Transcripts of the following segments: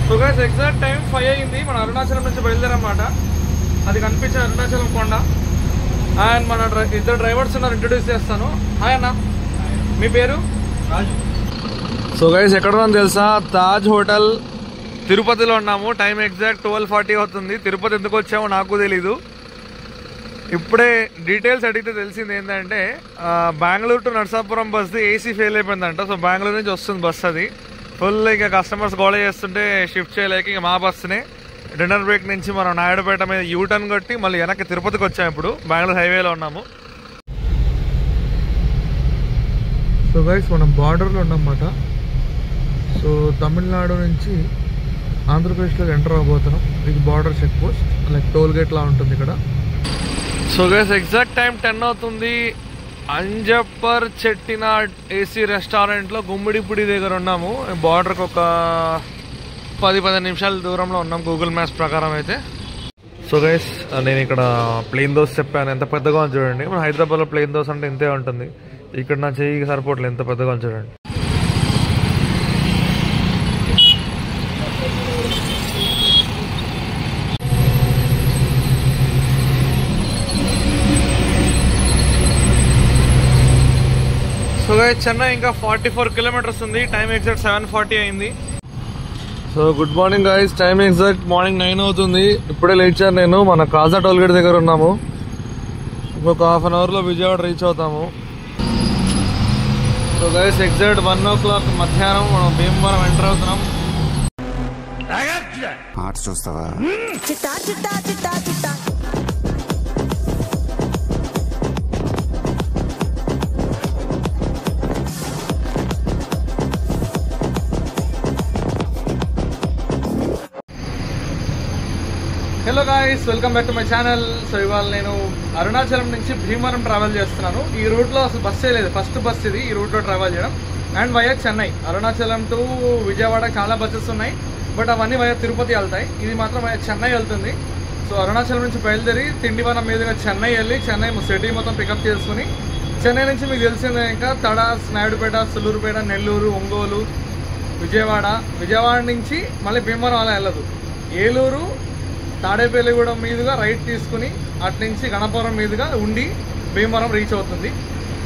So guys exact time 5 అయింది. మన అరుణాచలం నుంచి బయలుదేరన్నమాట. అది కనిపించే అరుణాచలం కొండ. అండ్ మన ఇద్దరు డ్రైవర్స్ ఉన్నారు, ఇంట్రొడ్యూస్ చేస్తాను. హాయ్ అన్న, మీ పేరు? రాజు. సో గైస్ ఎక్కడ ఉన్నాం తెలుసా? తాజ్ హోటల్ తిరుపతిలో ఉన్నాము. టైం ఎగ్జాక్ట్ 12:40 అవుతుంది. తిరుపతి ఎందుకు వచ్చామో నాకు తెలీదు. ఇప్పుడే డీటెయిల్స్ అడిగితే తెలిసింది ఏంటంటే బెంగళూరు టు నర్సాపురం బస్ది ఏసీ ఫెయిల్ అయిపోయిందంట. సో బెంగళూరు నుంచి వస్తుంది బస్, అది ఫుల్ ఇక కస్టమర్స్ గోళ చేస్తుంటే షిఫ్ట్ చేయలేక ఇక మా బస్సునే డిన్నర్ బ్రేక్ నుంచి మనం నాయుడుపేట మీద యూటర్న్ కొట్టి మళ్ళీ వెనక్కి తిరుపతికి వచ్చాము. ఇప్పుడు బెంగళూరు హైవేలో ఉన్నాము. సో గైస్ మనం బార్డర్లో ఉన్నామన్నమాట. సో తమిళనాడు నుంచి ఆంధ్రప్రదేశ్లో ఎంటర్ అవబోతున్నాం. ఇది border check post, like toll gate లా ఉంటుంది ఇక్కడ. సో గైస్ ఎగ్జాక్ట్ టైం 10 అవుతుంది. అంజప్పర్ చెట్టినాడ్ ఏసీ రెస్టారెంట్లో గుమ్మిడిపుడి దగ్గర ఉన్నాము. బార్డర్కి ఒక 10-15 నిమిషాల దూరంలో ఉన్నాం గూగుల్ మ్యాప్స్ ప్రకారం అయితే. సో గైస్ నేను ఇక్కడ ప్లెయిన్ దోశ చెప్పాను, ఎంత పెద్దగా ఉంది చూడండి. మన హైదరాబాద్లో ప్లెయిన్ దోశ అంటే ఇంతే ఉంటుంది, ఇక్కడ నా చెయ్యికి సరిపోవట్లేదు, ఎంత పెద్దగా ఉంది చూడండి. సో గైస్ చెన్నై ఇంకా 44 కిలోమీటర్స్ ఉంది. టైం ఎగ్జాక్ట్ 7:40 అయింది. So good morning guys, time exact morning 9 అవుతుంది. ఇప్పుడే లేచాను నేను. మన కాజా టోల్గేట్ దగ్గర ఉన్నాము. ఇంకొక హాఫ్ అన్ అవర్లో విజయవాడ రీచ్ అవుతాము. సో గైస్ ఎగ్జాక్ట్ 1 o'clock మధ్యాహ్నం మనం భీమవరం ఎంటర్ అవుతున్నాం. చూస్తావా? Hello guys, welcome back to my channel. So ఇవాళ నేను అరుణాచలం నుంచి భీమవరం ట్రావెల్ చేస్తున్నాను. ఈ రూట్లో అసలు బస్సే లేదు, ఫస్ట్ బస్ ఇది ఈ రూట్లో ట్రావెల్ చేయడం. And via Chennai, Arunachalam to Vijayawada చాలా బస్సెస్ ఉన్నాయి, బట్ అవన్నీ వయా తిరుపతి వెళ్తాయి. ఇది మాత్రం వయా చెన్నై వెళ్తుంది. సో అరుణాచలం నుంచి బయలుదేరి తిండివనం మీదుగా చెన్నై వెళ్ళి చెన్నై సిటీ మొత్తం పికప్ చేసుకుని చెన్నై నుంచి మీకు తెలిసిందే ఇంకా తడాస్, నాయుడుపేట, సుల్లూరుపేట, నెల్లూరు, ఒంగోలు, విజయవాడ నుంచి మళ్ళీ భీమవరం అలా వెళ్ళదు. ఏలూరు, తాడేపల్లిగూడెం మీదుగా రైట్ తీసుకుని అటు నుంచి గణపురం మీదుగా ఉండి భీమవరం రీచ్ అవుతుంది.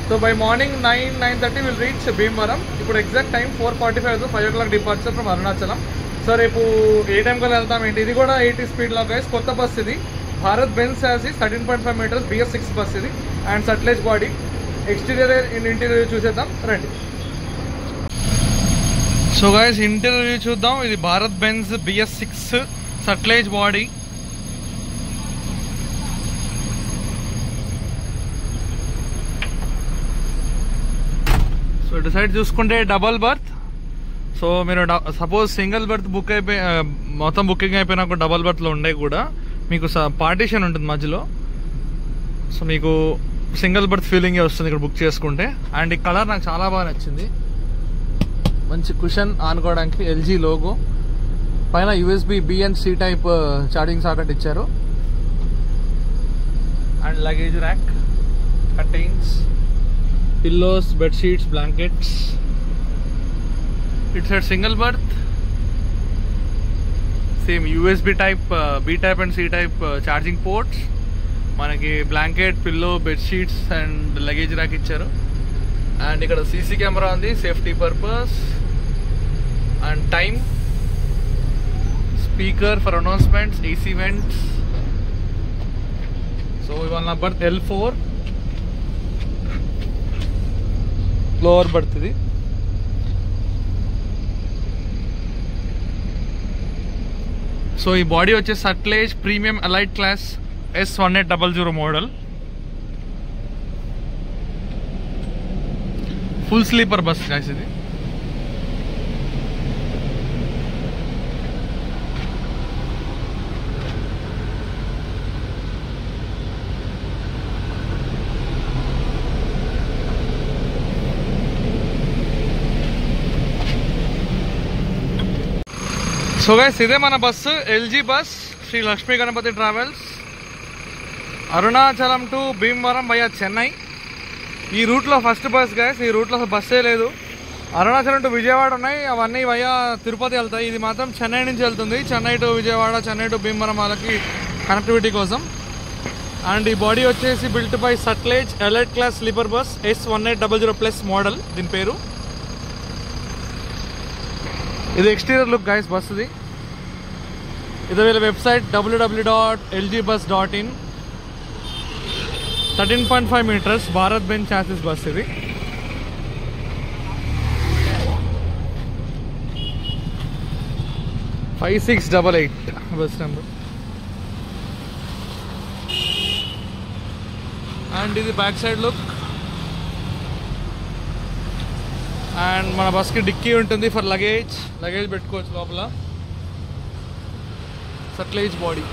So by morning 9-9:30 will reach Bhimavaram. ఇప్పుడు exact time 4:45, 5 o'clock departure from Arunachalam. So రేపు ఏ టైం కల్లా వెళ్తాం ఏంటి? ఇది కూడా 80 స్పీడ్లో గైస్, కొత్త బస్ ఇది. భారత్ బెన్స్ యాసిస్ 13.5 meters BS6 బస్ ఇది. And Sutlej body, exterior interior చూసేద్దాం రండి. సో గైస్ ఇంటీరియర్ చూద్దాం. ఇది Bharat Benz BS6 Sutlej body. So ఇటు సైడ్ చూసుకుంటే డబల్ బర్త్. సో మీరు సపోజ్ సింగిల్ బర్త్ బుక్ అయిపోయి మొత్తం బుకింగ్ అయిపోయినాక డబల్ బర్త్లో ఉండే కూడా మీకు పార్టీషన్ ఉంటుంది మధ్యలో. సో మీకు సింగిల్ బర్త్ ఫీలింగే వస్తుంది ఇక్కడ బుక్ చేసుకుంటే. అండ్ ఈ కలర్ నాకు చాలా బాగా నచ్చింది, మంచి కుషన్ ఆనుకోవడానికి. LG లోగో పైన USB B&C type charging socket ఇచ్చారు. And luggage rack, curtains, pillows, bedsheets, blankets. It's a single berth, same USB type, B type and C type charging ports. మనకి blanket, pillow, bedsheets and luggage rack ఇచ్చారు. And ఇక్కడ CC camera ఉంది safety purpose. And time, speaker for announcements, AC vents. So ఇవాళ నా berth L4, lower berth ఇది. So ఈ body వచ్చేసి Sutlej premium elite class S1800 model. Full sleeper bus guys ఇది. So guys ఇదే మన bus, LG bus, Shri Lakshmi Ganapathi travels. Arunachalam to Bhimavaram via Chennai. ఈ రూట్లో ఫస్ట్ బస్ గైస్, ఈ రూట్లో అసలు బస్సే లేదు. అరుణాచలం టు విజయవాడ ఉన్నాయి, అవన్నీ వయా తిరుపతి వెళ్తాయి. ఇది మాత్రం చెన్నై నుంచి వెళ్తుంది, చెన్నై టు విజయవాడ, చెన్నై టు భీమవరం వాళ్ళకి కనెక్టివిటీ కోసం. అండ్ ఈ బాడీ వచ్చేసి built by Sutlej elite class sleeper bus S1800+ model దీని పేరు. ఇది ఎక్స్టీరియర్ లుక్ గైస్ బస్సుది. ఇది వీళ్ళ website www.lgbus.in. 13.5 meters Bharat Benz chassis bus ఇది. #5688 బస్ నెంబర్. అండ్ ఇది బ్యాక్ సైడ్ లుక్. అండ్ మన బస్కి డిక్కీ ఉంటుంది ఫర్ లగేజ్ పెట్టుకోవచ్చు లోపల. Sutlej body.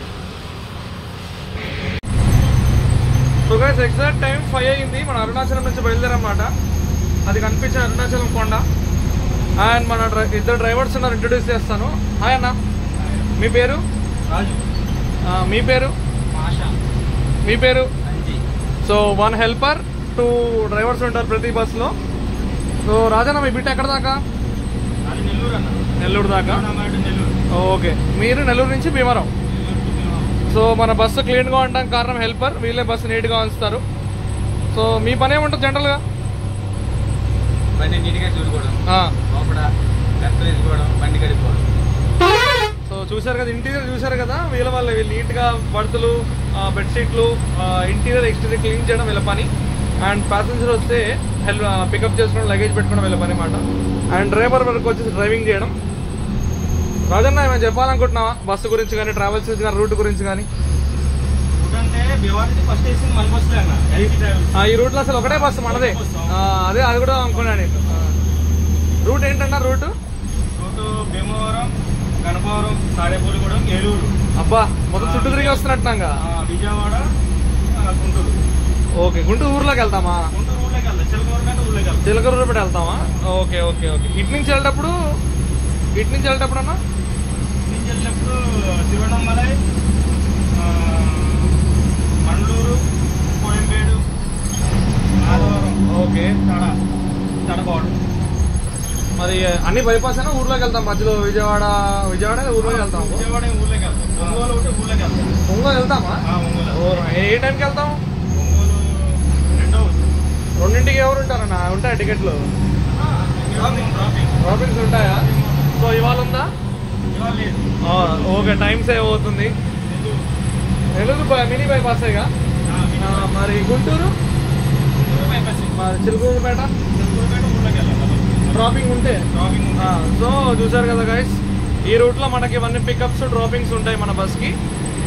So guys exact time 5 అయింది. మన అరుణాచలం నుంచి బయలుదేరన్నమాట. అది కనిపించే అరుణాచలం కొండ. అండ్ మన ఇద్దరు డ్రైవర్స్ ఉన్నారు, ఇంట్రొడ్యూస్ చేస్తాను. హాయ్ అన్న, మీ పేరు? రాజు. మీ పేరు? మీ పేరు? సో 1 హెల్పర్ 2 డ్రైవర్స్ ఉంటారు ప్రతి బస్సులో. సో రాజన్న మీ బిడ్డ ఎక్కడ దాకా? నెల్లూరు దాకా. ఓకే, మీరు నెల్లూరు నుంచి భీమవరం. సో మన బస్సు క్లీన్గా ఉండడానికి కారణం హెల్పర్, వీళ్ళే బస్సు నీట్గా ఉంచుతారు. సో మీ పని ఏముంటుంది జనరల్గా? బండి నీట్గా చూసుకోవడం, బండి కడుక్కోవడం. సో చూసారు కదా, ఇంటీరియర్ చూసారు కదా, వీళ్ళు నీట్గా బర్తులు, బెడ్షీట్లు, ఇంటీరియర్ ఎక్స్టీరియర్ క్లీన్ చేయడం వీళ్ళ పని. అండ్ ప్యాసింజర్ వస్తే పికప్ చేసుకోవడం, లగేజ్ పెట్టుకోవడం వీళ్ళ పని అన్నమాట. అండ్ డ్రైవర్ వరకు వచ్చేసి డ్రైవింగ్ చేయడం. రాజన్న ఏమైనా చెప్పాలనుకుంటున్నావా బస్సు గురించి కానీ, ట్రావెల్స్ గురించి కానీ, రూట్ గురించి కానీ? ఈ రూట్ లో అసలు ఒకటే బస్సు మనదే. అదే అది కూడా అనుకున్నాను. రూట్ ఏంటన్నా? రూట్ భీమవరం, గణపవరం, తాడేపల్లిగూడెం, ఏలూరు. అబ్బా, మొత్తం చుట్టూ తిరిగి వస్తున్నట్టున్నాగా. విజయవాడ, గుంటూరు. ఓకే, గుంటూరు ఊర్లోకి వెళ్తామా? చిలకూరుపేట వెళ్తామా? Okay okay okay. ఇటు నుంచి వెళ్ళేటప్పుడు అన్నా తిరువణమలై, మండూరు, కోయంబేడు, ఓకే, తడబాడు. మరి అన్ని బైపాస్ అయినా ఊర్లోకి వెళ్తాం మధ్యలో? విజయవాడ ఊర్లోకి వెళ్తాం. విజయవాడ ఊర్లోకి వెళ్తాం. ఒంగోలు ఒకటి ఊర్లోకి వెళ్తాం. ఒంగోలు వెళ్తామా? ఏ టైంకి వెళ్తాం? ఒంగోలు 2ంటికి. ఎవరు ఉంటారన్నా? ఉంటాయా టికెట్లు? డ్రాపింగ్స్ ఉంటాయా? సో ఇవాళ ఉందా? ఓకే, టైం సేవ్ అవుతుంది. నెల్లూరు మినీ బైపాసేగా. మరి గుంటూరు, మరి చిలుకూరుపేట డ్రాపింగ్ ఉంటే. సో చూసారు కదా గైస్, ఈ రూట్ లో మనకి ఇవన్నీ పికప్స్, డ్రాపింగ్స్ ఉంటాయి మన బస్ కి.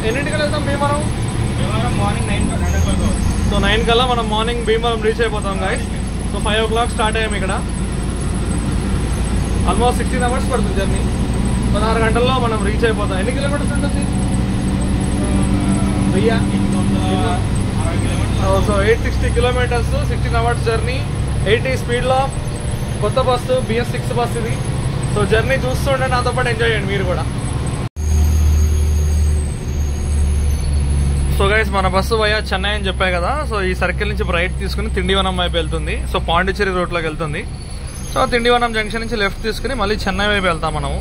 ఎన్నింటికి వెళ్తాం భీమవరం? మార్నింగ్ 9. సో 9 కల్లా మనం మార్నింగ్ భీమవరం రీచ్ అయిపోతాం గైస్. సో 5 o'clock స్టార్ట్ అయ్యాము ఇక్కడ. ఆల్మోస్ట్ 16 hours పడుతుంది జర్నీ. 16 గంటల్లో మనం రీచ్ అయిపోతాం. ఎన్ని కిలోమీటర్స్ ఉంటుంది? 1000. సో 860 kilometers, 16 hours జర్నీ, 80 స్పీడ్లో. కొత్త బస్సు, BS6 బస్ ఇది. సో జర్నీ చూస్తుంటే నాతో పాటు ఎంజాయ్ చేయండి మీరు కూడా. సో గైస్, మన బస్సు వయా చెన్నై అని చెప్పాయి కదా. సో ఈ సర్కిల్ నుంచి రైట్ తీసుకుని తిండివనం వైపు వెళ్తుంది. సో పాండిచ్చేరి రూట్లోకి వెళ్తుంది. సో తిండివనం జంక్షన్ నుంచి లెఫ్ట్ తీసుకుని మళ్ళీ చెన్నై వైపు వెళ్తాం మనము.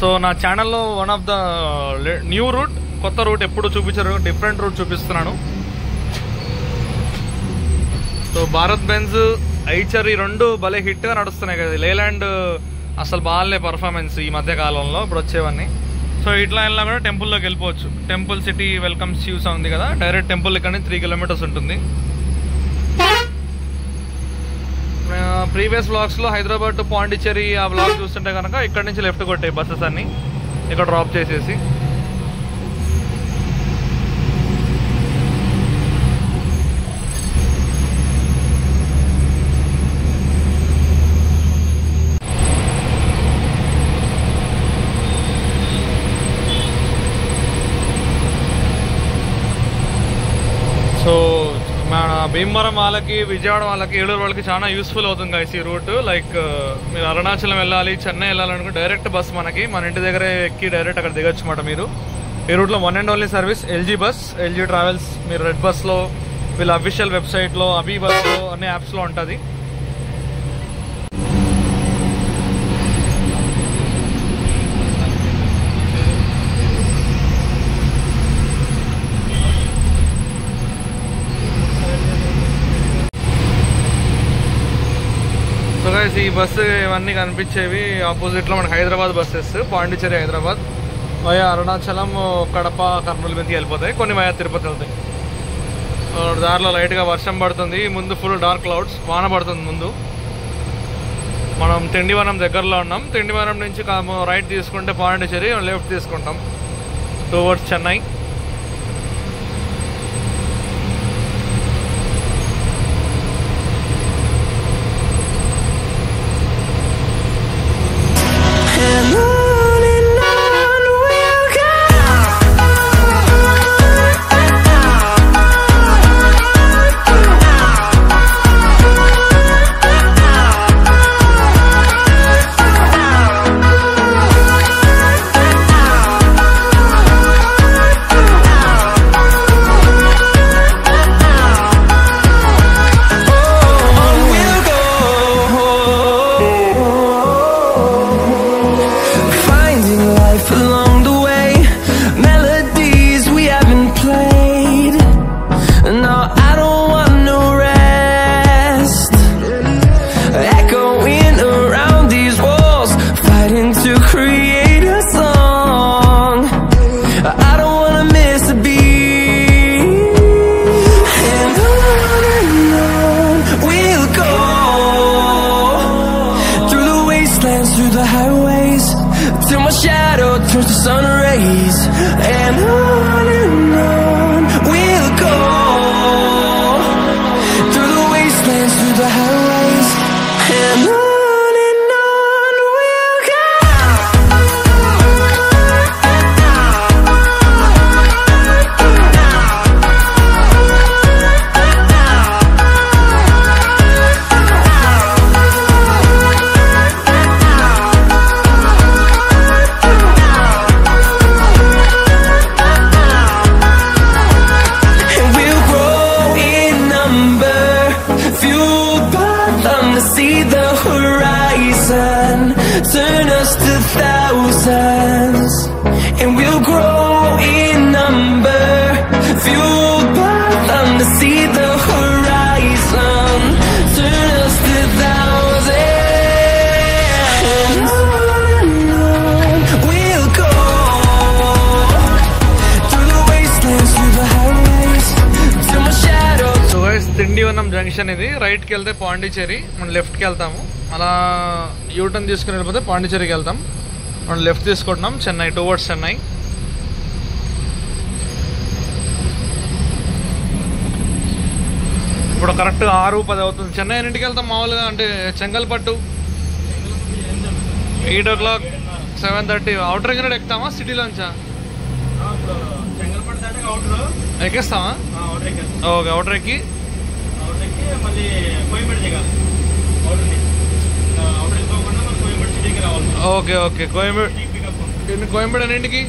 సో నా ఛానల్లో one of the new route, కొత్త రూట్ ఎప్పుడు చూపించారు, డిఫరెంట్ రూట్ చూపిస్తున్నాను. సో భారత్ బెంజ్, ఐచర్ ఈ 2 భలే హిట్గా నడుస్తున్నాయి కదా. లేలాండ్ అసలు బాగాలే పర్ఫార్మెన్స్ ఈ మధ్య కాలంలో, ఇప్పుడు వచ్చేవన్నీ. సో ఇట్లా వెళ్ళినా కూడా టెంపుల్లోకి వెళ్ళిపోవచ్చు. టెంపుల్ సిటీ వెల్కమ్స్ యూస్ ఉంది కదా, డైరెక్ట్ టెంపుల్ ఇక్కడ నుంచి 3 kilometers ఉంటుంది. ప్రీవియస్ వ్లాగ్స్లో హైదరాబాద్ టు పాండిచ్చేరి ఆ వ్లాగ్ చూస్తుంటే కనుక ఇక్కడ నుంచి లెఫ్ట్ కొట్టాయి బస్సెస్ అన్ని, ఇక్కడ డ్రాప్ చేసేసి. సో మన భీమవరం వాళ్ళకి, విజయవాడ వాళ్ళకి, ఏలూరు వాళ్ళకి చాలా యూస్ఫుల్ అవుతుంది గైస్ ఈ రూట్. లైక్ మీరు అరుణాచలం వెళ్ళాలి, చెన్నై వెళ్ళాలనుకుంటే డైరెక్ట్ బస్ మనకి మన ఇంటి దగ్గరే ఎక్కి డైరెక్ట్ అక్కడ దిగొచ్చు అన్నమాట మీరు. ఈ రూట్లో 1 and only service LG bus, LG travels. మీరు రెడ్ బస్లో, వీళ్ళ అఫీషియల్ వెబ్సైట్లో, అభి బస్లో, అన్ని యాప్స్లో ఉంటుంది. గైస్ ఈ బస్సు ఇవన్నీ కనిపించేవి ఆపోజిట్ లో మనకి హైదరాబాద్ బస్సెస్, పాండిచేరి హైదరాబాద్ వయా అరుణాచలం, కడప, కర్నూలు మీదకి వెళ్ళిపోతాయి, కొన్ని వయా తిరుపతి వెళ్తాయి. దారిలో లైట్ గా వర్షం పడుతుంది, ముందు ఫుల్ డార్క్ క్లౌడ్స్, వాన పడుతుంది ముందు. మనం తిండివనం దగ్గరలో ఉన్నాం. తిండివనం నుంచి రైట్ తీసుకుంటే పాండిచేరి, లెఫ్ట్ తీసుకుంటాం towards Chennai. Turns to sun rays, and on we'll go through the wastelands, through the highways, and on we'll go. Turn us to thousands, and we'll grow in number, fueled by them to see the horizon. Turn us to thousands, and on we'll go through the wastelands, through the highways, till my shadow. So guys Tindivanam junction ఇది. రైట్కి వెళ్తే పాండిచేరి, మనం లెఫ్ట్కి వెళ్తాము. అలా U turn తీసుకుని వెళ్ళిపోతే పాండిచేరికి వెళ్తాం. మనం లెఫ్ట్ తీసుకుంటున్నాం చెన్నై, టువర్డ్స్ చెన్నై. ఇప్పుడు కరెక్ట్ 6:10 అవుతుంది. చెన్నై ఎన్నింటికి వెళ్తాం మామూలుగా అంటే Chengalpattu 8 o'clock 7:30. Outer ring road ఎక్కుతామా సిటీలోంచా? ఎక్కేస్తామా? ఓకే, అవుటర్ ఎక్కి ఓకే ఓకే. కోయంబేడు ఎన్నింటికి?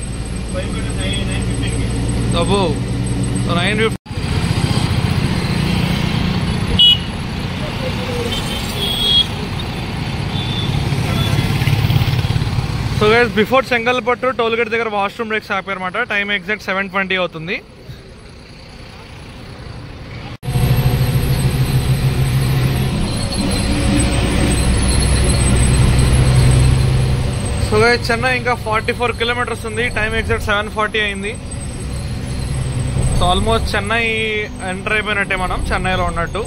అబ్బో 9:50. So guys before Chengalpattu toll gate దగ్గర వాష్రూమ్ బ్రేక్స్ ఆపారన్నమాట. టైం ఎగ్జాక్ట్ 7:20 అవుతుంది. సో గైస్ చెన్నై ఇంకా 44 kilometers ఉంది. టైం ఎగ్జాక్ట్ 7:40 అయింది. సో ఆల్మోస్ట్ చెన్నై ఎంటర్ అయిపోయినట్టే, మనం చెన్నైలో ఉన్నట్టు.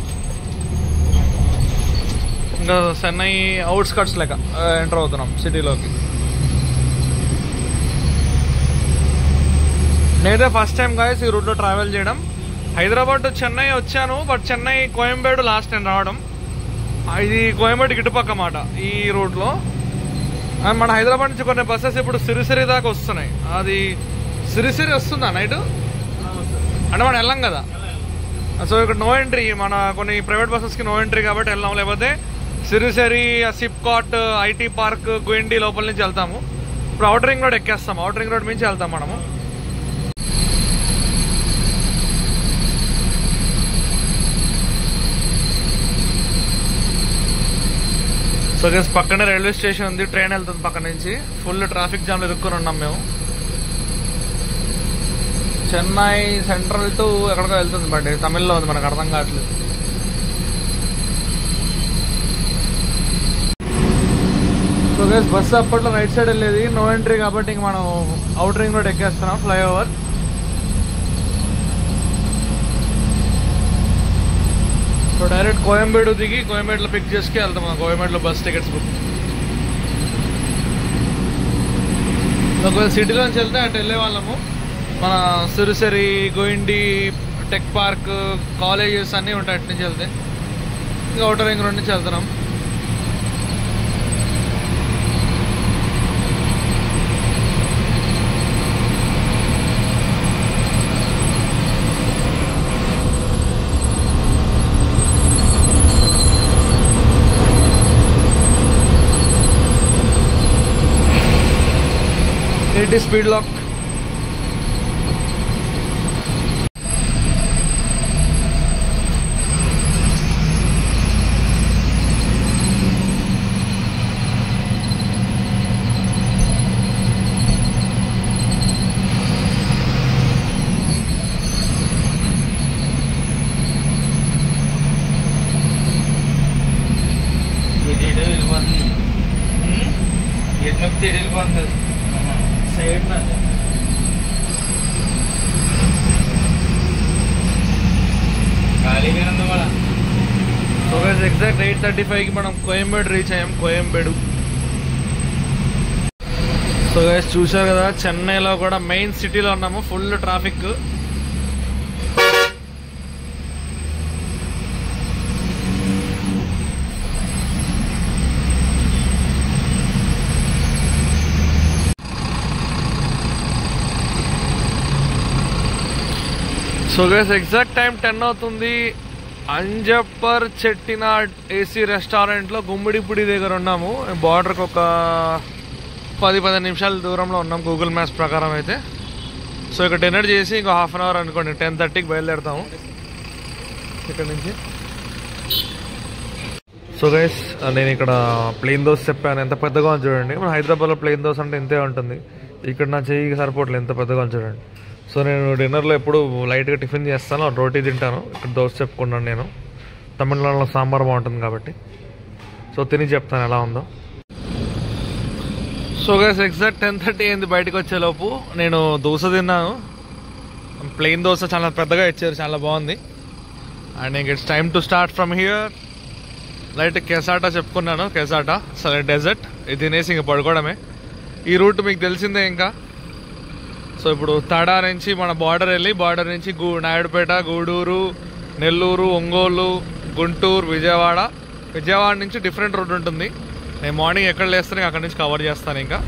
ఇంకా చెన్నై అవుట్స్కట్స్ లెక్క ఎంటర్ అవుతున్నాం సిటీలోకి. నేనే ఫస్ట్ టైం గాయస్ ఈ రూట్లో ట్రావెల్ చేయడం. హైదరాబాద్ టు చెన్నై వచ్చాను, but Chennai Koyambedu last time రావడం. ఇది కోయంబేడుకి ఇటుపక్క మాట ఈ రూట్లో. మన హైదరాబాద్ నుంచి కొన్ని బస్సెస్ ఇప్పుడు సిరిసిరి దాకా వస్తున్నాయి. అది సిరిసిరి వస్తుందా నైట్? అంటే మనం వెళ్ళాం కదా. సో ఇక్కడ నో ఎంట్రీ, మన కొన్ని ప్రైవేట్ బస్సెస్కి నో ఎంట్రీ కాబట్టి వెళ్ళాం. లేకపోతే సిరిసిరి, సిప్కాట్, ఐటీ పార్క్, గుయిండి లోపల నుంచి వెళ్తాము. ఇప్పుడు అవుటర్ రింగ్ రోడ్ ఎక్కేస్తాం. అవుటర్ రింగ్ రోడ్ నుంచి వెళ్తాం మనము. సో గైస్ పక్కనే రైల్వే స్టేషన్ ఉంది, ట్రైన్ వెళ్తుంది పక్క నుంచి. ఫుల్ ట్రాఫిక్ జామ్ ఎదుర్కొని ఉన్నాం మేము. చెన్నై సెంట్రల్ టు ఎక్కడికో వెళ్తుంది, బట్ తమిళ్లో ఉంది, మనకు అర్థం కావట్లేదు. సో గైస్ బస్సు అప్పట్లో రైట్ సైడ్ వెళ్ళేది, నో ఎంట్రీ కాబట్టి ఇంక మనం అవుట్ రింగ్ రోడ్ ఎక్కేస్తున్నాం, ఫ్లైఓవర్. సో డైరెక్ట్ కోయంబేడు దిగి కోయంబేడులో పిక్ చేసుకుని వెళ్తాం. మనం కోయంబేడులో బస్ టికెట్స్ బుక్. ఒకవేళ సిటీలోంచి వెళ్తే అటు వెళ్ళే వాళ్ళము. మన సిరిసిరి, గోయిండి, టెక్ పార్క్, కాలేజెస్ అన్నీ ఉంటాయి అటు నుంచి వెళ్తే. ఇంకా అవుటర్ రింగ్ రోడ్ నుంచి వెళ్తున్నాం. Speed lock. ఎగ్జాక్ట్ 8:35కి మనం కోయంబేడు రీచ్ అయ్యాం. కోయంబేడు. సో గైస్ చూసారు కదా, చెన్నైలో కూడా మెయిన్ సిటీలో ఉన్నాము. Full traffic. So guys exact time 10 అవుతుంది. అంజప్పర్ చెట్టినాడ్ ఏసీ రెస్టారెంట్లో గుమ్మిడిపుడి దగ్గర ఉన్నాము. బార్డర్కి ఒక 10-15 నిమిషాల దూరంలో ఉన్నాం గూగుల్ మ్యాప్స్ ప్రకారం అయితే. సో ఇక్కడ డిన్నర్ చేసి ఇంకో హాఫ్ అన్ అవర్ అనుకోండి 10:30కి బయలుదేరుతాము ఇక్కడ నుంచి. సో గైస్ నేను ఇక్కడ ప్లెయిన్ దోశ చెప్పాను, ఎంత పెద్దగా ఉంది చూడండి. మన హైదరాబాద్లో ప్లెయిన్ దోశ అంటే ఇంతే ఉంటుంది, ఇక్కడ నా చెయ్యికి సరిపోవట్లేదు, ఎంత పెద్దగా ఉంది చూడండి. సో నేను డిన్నర్లో ఎప్పుడు లైట్గా టిఫిన్ చేస్తాను, రోటీ తింటాను. ఇక్కడ దోశ చెప్పుకున్నాను నేను. తమిళనాడులో సాంబార్ బాగుంటుంది కాబట్టి. సో తిని చెప్తాను ఎలా ఉందో. సో గైస్ ఎగ్జాక్ట్ 10:30 అయింది బయటకు వచ్చేలోపు. నేను దోశ తిన్నాను. ప్లెయిన్ దోశ చాలా పెద్దగా ఇచ్చారు, చాలా బాగుంది. అండ్ ఇంక it's time to start from here. Light కెసాటా చెప్పుకున్నాను, కెసాటా సరే డెజర్ట్. ఇది తినేసి ఇంక పడుకోవడమే. ఈ రూట్ మీకు తెలిసిందే ఇంకా. సో ఇప్పుడు తడా నుంచి మన బార్డర్ వెళ్ళి, బార్డర్ నుంచి నాయుడుపేట, గూడూరు, నెల్లూరు, ఒంగోలు, గుంటూరు, విజయవాడ. విజయవాడ నుంచి డిఫరెంట్ రూట్ ఉంటుంది. నేను మార్నింగ్ ఎక్కడ లేస్తాను అక్కడ నుంచి కవర్ చేస్తాను ఇంకా.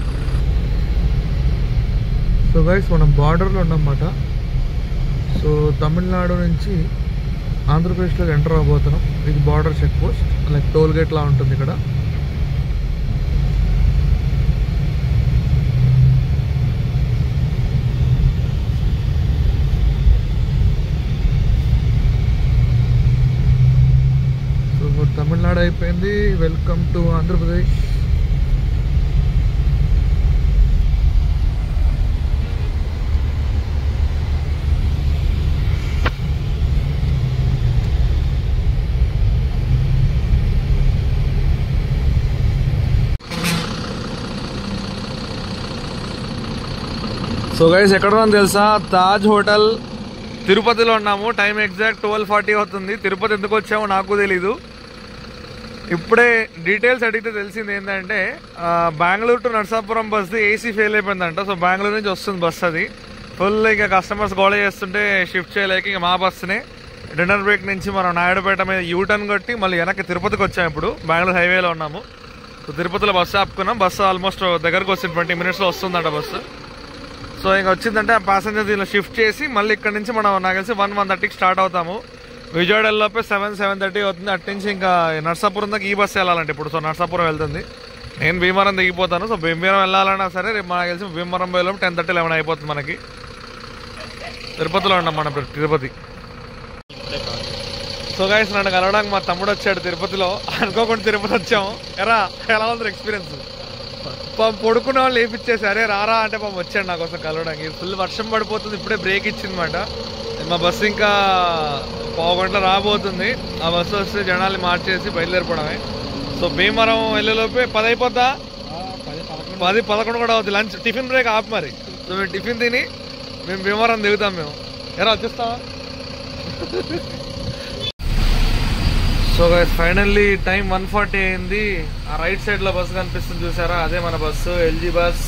సో గైస్ మనం బార్డర్లో ఉన్నమాట. సో తమిళనాడు నుంచి ఆంధ్రప్రదేశ్లోకి ఎంటర్ అవబోతున్నాం. ఇది border check post, like toll gate లా ఉంటుంది ఇక్కడ. తమిళనాడు అయిపోయింది. Welcome to Andhra Pradesh. So guys ఎక్కడ ఉన్నాం తెలుసా? తాజ్ హోటల్ తిరుపతిలో ఉన్నాము. టైం ఎగ్జాక్ట్ 12:40 అవుతుంది. తిరుపతి ఎందుకు వచ్చామో నాకు తెలీదు. ఇప్పుడే డీటెయిల్స్ అడిగితే తెలిసింది ఏంటంటే బెంగళూరు టు నర్సాపురం బస్ది ఏసీ ఫెయిల్ అయిపోయిందంట. సో బెంగళూరు నుంచి వస్తుంది బస్, అది ఫుల్. ఇక కస్టమర్స్ గోళ చేస్తుంటే షిఫ్ట్ చేయలేక ఇక మా బస్సునే డిన్నర్ బ్రేక్ నుంచి మనం నాయుడుపేట మీద యూటర్న్ కొట్టి మళ్ళీ వెనక్కి తిరుపతికి వచ్చాము. ఇప్పుడు బెంగళూరు హైవేలో ఉన్నాము. సో తిరుపతిలో బస్సు ఆపుకున్నాం. బస్సు ఆల్మోస్ట్ దగ్గరకు వస్తుంది, 20 minutesలో వస్తుందంట బస్సు. సో ఇంకా వచ్చిందంటే ఆ ప్యాసింజర్ దీనిలో షిఫ్ట్ చేసి మళ్ళీ ఇక్కడ నుంచి మనం నాకు తెలిసి 1-1:30కి స్టార్ట్ అవుతాము. విజయవాడలోపే 7-7:30 అవుతుంది. అటు నుంచి ఇంకా నర్సాపురం దాకా ఈ బస్సు వెళ్ళాలంటే ఇప్పుడు. సో నర్సాపురం వెళ్తుంది, నేను భీమవరం దిగిపోతాను. సో భీమవరం వెళ్ళాలన్నా సరే రేపు మనకు తెలిసి భీమవరం పోయేలోపు 10:30-11 అయిపోతుంది మనకి. తిరుపతిలో ఉన్నాం మనం ఇప్పుడు, తిరుపతి. సో గైస్ నన్ను కలవడానికి మా తమ్ముడు వచ్చాడు తిరుపతిలో. అనుకోకుండా తిరుపతి వచ్చాము. ఎలా ఉంది ఎక్స్పీరియన్స్? పడుకున్న వాళ్ళు లేపిచ్చేసి అరే రారా అంటే పాపం వచ్చాడు నా కోసం కలవడానికి. ఫుల్ వర్షం పడిపోతుంది, ఇప్పుడే బ్రేక్ ఇచ్చిందన్నమాట. మా బస్సు ఇంకా 1/2 గంట రాబోతుంది. ఆ బస్సు వస్తే జనాల్ని మార్చేసి బయలుదేరిపోవడమే. సో భీమవరం వెళ్ళేలోపే 10 అయిపోద్దా? 10-11 కూడా అవుతుంది. లంచ్ టిఫిన్ బ్రేక్ ఆపు మరి. సో మేము టిఫిన్ తిని మేము భీమవరం దిగుతాం. మేము ఎలా వచ్చేస్తావా? సో గైస్ ఫైనల్లీ టైం 1:40 అయింది. ఆ రైట్ సైడ్ లో బస్సు కనిపిస్తుంది చూసారా, అదే మన బస్సు, ఎల్జీ బస్.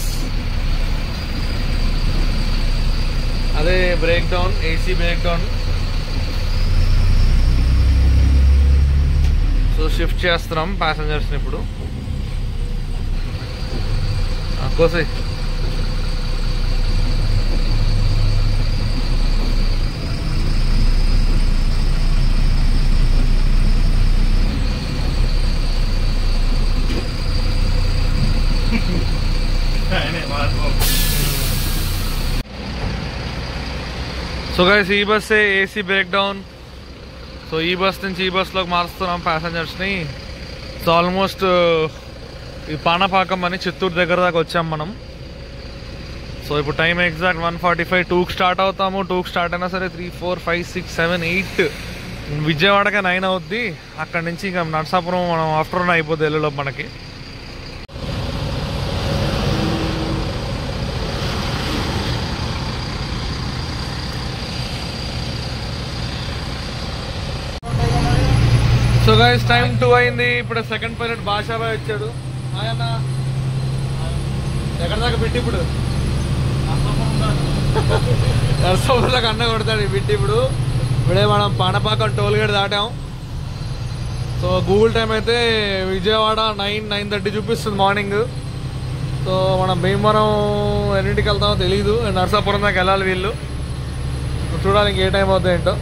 అదే break down, AC break down. So shift చేస్తున్నాం ప్యాసింజర్స్ని ఇప్పుడు. కోసే సో గైస్ ఈ బస్సే ఏసీ బ్రేక్ డౌన్. సో ఈ బస్ నుంచి ఈ బస్లోకి మారుస్తున్నాం ప్యాసింజర్స్ని. సో ఆల్మోస్ట్ ఈ పానపాకం అని చిత్తూరు దగ్గర దాకా వచ్చాం మనం. సో ఇప్పుడు టైం ఎగ్జాక్ట్ 1:45. 2కి స్టార్ట్ అవుతాము. 2కి స్టార్ట్ అయినా సరే 3, 4, 5, 6, 7, 8 విజయవాడకే 9 అవుద్ది. అక్కడి నుంచి ఇంకా నరసాపురం మనం ఆఫ్టర్నూన్ అయిపోద్ది ఎల్లులోపు మనకి. సో గైస్ టైం 2 అయింది. ఇప్పుడు సెకండ్ పైలట్ భాషాబాయ్ వచ్చాడు. ఆయన ఎక్కడ దాకా పెట్టి ఇప్పుడు నరసాపురం దాకా అన్న కొడతాడు పెట్టి. ఇప్పుడే మనం పానపాకం టోల్ గేట్ దాటాం. సో గూగుల్ టైం అయితే విజయవాడ 9-9:30 చూపిస్తుంది మార్నింగ్. సో మనం భీమవరం ఎన్నింటికి వెళ్తామో తెలీదు. నరసాపురం దాకా వెళ్ళాలి వీళ్ళు. చూడాలి ఇంకే టైం అవుతుంది ఏంటో.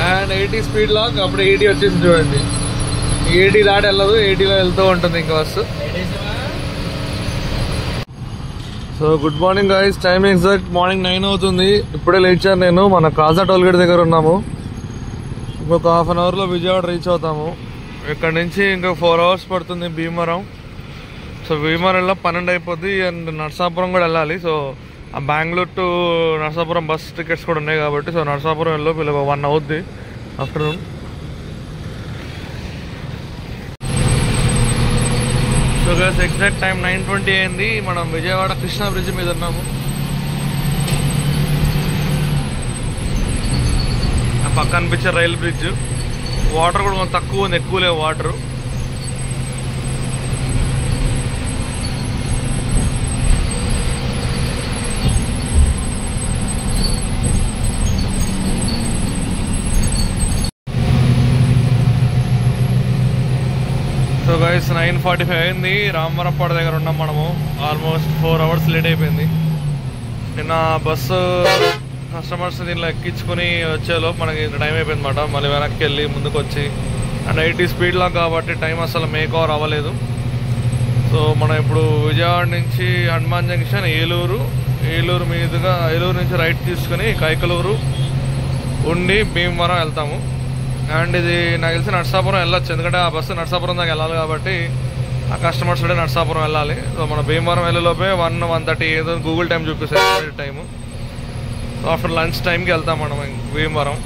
And 80 speed lock. అప్పుడు 80 వచ్చేసి చూడండి. 80 దాటి వెళ్ళదు, 80లో వెళ్తూ ఉంటుంది ఇంకా bus. So good morning guys. Time exact morning 9 అవుతుంది. ఇప్పుడే లేచాను నేను. మన కాజా టోల్గేట్ దగ్గర ఉన్నాము. ఇంకొక హాఫ్ అన్ అవర్లో విజయవాడ రీచ్ అవుతాము. ఇక్కడ నుంచి ఇంకా 4 అవర్స్ పడుతుంది భీమవరం. సో భీమవరంలో 12 అయిపోద్ది. అండ్ నరసాపురం కూడా వెళ్ళాలి. సో ఆ Bengaluru to Narasapuram bus tickets కూడా ఉన్నాయి కాబట్టి సో నరసాపురం వెళ్ళి 1 అవుద్ది afternoon. So guys exact time 9:20 అయింది. మనం విజయవాడ కృష్ణా బ్రిడ్జ్ మీద ఉన్నాము. ఆ పక్క అనిపించే రైల్ బ్రిడ్జ్. వాటర్ కూడా కొంచెం తక్కువ ఉంది, ఎక్కువ లేవు వాటరు. సో గైస్ 9:45 అయింది. రామవరంపాడు దగ్గర ఉన్నాం మనము. ఆల్మోస్ట్ 4 అవర్స్ లేట్ అయిపోయింది. నిన్న బస్సు కస్టమర్స్ దీనిలో ఎక్కించుకుని వచ్చేలోపు మనకి టైం అయిపోయింది అనమాట. మళ్ళీ వెనక్కి వెళ్ళి ముందుకు వచ్చి అండ్ 80 స్పీడ్ లాగా కాబట్టి టైం అసలు మేక్ ఓవర్ అవ్వలేదు. సో మనం ఇప్పుడు విజయవాడ నుంచి హనుమాన్ జంక్షన్, ఏలూరు మీదుగా ఏలూరు నుంచి రైట్ తీసుకుని కైకలూరు ఉండి భీమవరం వెళ్తాము. అండ్ ఇది నాకు తెలిసి నరసాపురం వెళ్ళొచ్చు, ఎందుకంటే ఆ బస్సు నరసాపురం దాకా వెళ్ళాలి కాబట్టి ఆ కస్టమర్స్ కూడా నరసాపురం వెళ్ళాలి. సో మన భీమవరం వెళ్ళేలోపే 1-1:30 ఏదో గూగుల్ టైం చూపిస్తుంది టైము. సో ఆఫ్టర్ లంచ్ టైంకి వెళ్తాం మనం భీమవరం.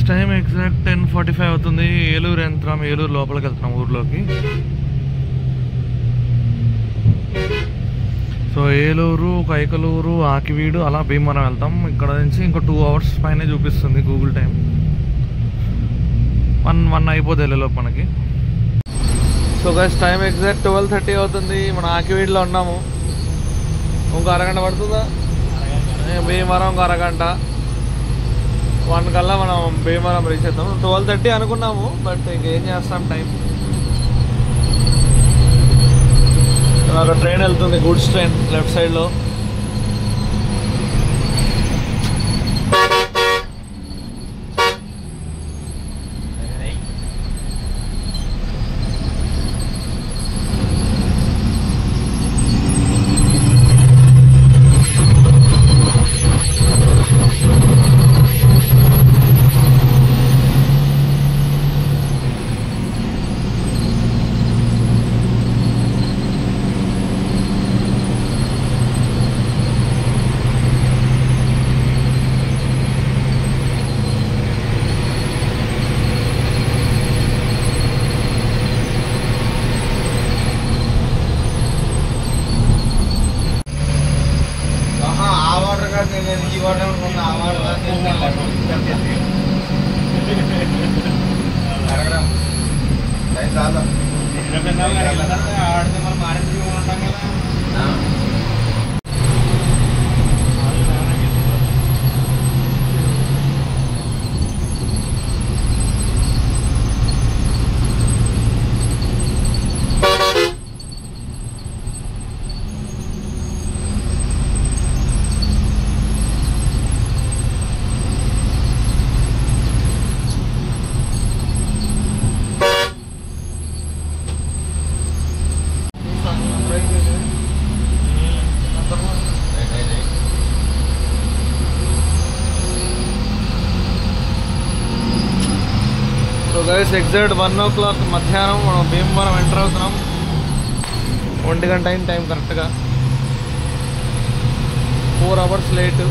టైం ఎగ్జాక్ట్ 10:45 అవుతుంది. ఏలూరు వెళ్తున్నాం. ఏలూరు లోపలికి వెళ్తున్నాం ఊర్లోకి. సో ఏలూరు, కైకలూరు, ఆకివీడు అలా భీమవరం వెళ్తాం. ఇక్కడ నుంచి ఇంకో 2 అవర్స్ పైన చూపిస్తుంది గూగుల్ టైం. 1 అయిపోతుంది వెళ్ళేలోపు మనకి. సో గైస్ టైం ఎగ్జాక్ట్ 12:30 అవుతుంది. మనం ఆకివీడులో ఉన్నాము. ఇంకో అరగంట పడుతుందా? భీమవరం ఇంకో అరగంట. 1 కల్లా మనం భీమవరం రీచ్ అవుతాం. 12:30 అనుకున్నాము, బట్ ఇంకేం చేస్తాం టైం. ఒక ట్రైన్ వెళ్తుంది, గూడ్స్ ట్రైన్ లెఫ్ట్ సైడ్లో. ఈ వాడు అనుకున్న ఆ వాడు ఆడితే మనం మానేసి ఉంటాం కదా. సో గైస్ ఎగ్జాక్ట్ 1 o'clock మధ్యాహ్నం మనం భీమవరం ఎంటర్ అవుతున్నాం. 1 గంట అయిన టైం కరెక్ట్గా 4 hours late.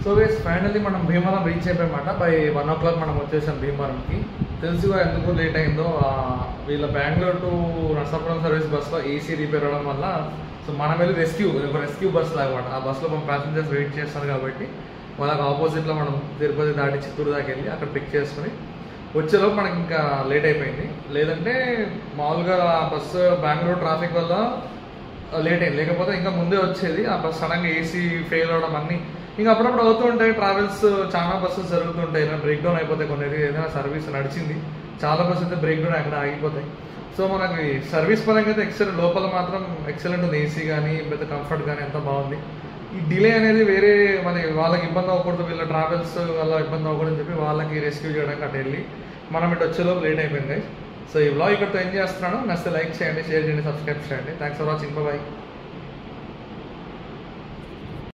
So guys finally మనం భీమవరం రీచ్ అయిపోయామాట. బై 1 o'clock మనం వచ్చేసాం భీమవరంకి. తెలుసుగా ఎందుకు లేట్ అయిందో, వీళ్ళ బెంగళూరు టు నర్సాపురం సర్వీస్ బస్సులో ఏసీ రిపేర్ అవ్వడం వల్ల సో మనం వెళ్ళి రెస్క్యూ బస్ లాగమాట. ఆ బస్సులో మనం ప్యాసింజర్స్ వెయిట్ చేస్తారు కాబట్టి వాళ్ళకి ఆపోజిట్లో మనం తిరుపతి దాటి చిత్తూరు దాకా వెళ్ళి అక్కడ పిక్ చేసుకుని వచ్చేలోపు మనకి ఇంకా లేట్ అయిపోయింది. లేదంటే మామూలుగా ఆ బస్సు బెంగళూరు ట్రాఫిక్ వల్ల లేట్ అయింది, లేకపోతే ఇంకా ముందే వచ్చేది. ఆ బస్ సడన్గా ఏసీ ఫెయిల్ అవడం అన్నీ ఇంకా అప్పుడప్పుడు అవుతూ ఉంటాయి. ట్రావెల్స్ చాలా బస్సెస్ జరుగుతుంటాయి, ఇలా బ్రేక్ డౌన్ అయిపోతాయి. కొన్ని ఏదైనా సర్వీస్ నడిచింది, చాలా బస్సు అయితే బ్రేక్ డౌన్ అక్కడ ఆగిపోతాయి. సో మనకి సర్వీస్ పరంగా అయితే ఎక్సలెంట్, లోపల మాత్రం ఎక్సలెంట్ ఉంది. ఏసీ కానీ పెద్ద కంఫర్ట్ కానీ ఎంత బాగుంది. ఈ డిలే అనేది వేరే మన వాళ్ళకి ఇబ్బంది అవ్వకూడదు, వీళ్ళ ట్రావెల్స్ వల్ల ఇబ్బంది అవ్వకూడదు అని చెప్పి వాళ్ళకి రెస్క్యూ చేయడానికి అటు వెళ్ళి మనం ఇటు వచ్చేలోపు లేట్ అయిపోయింది. సో ఈ వ్లాగ్ ఇక్కడితో ఏం చేస్తున్నాను, నచ్చితే లైక్ చేయండి, షేర్ చేయండి, సబ్స్క్రైబ్ చేయండి. Thanks for watching, bye.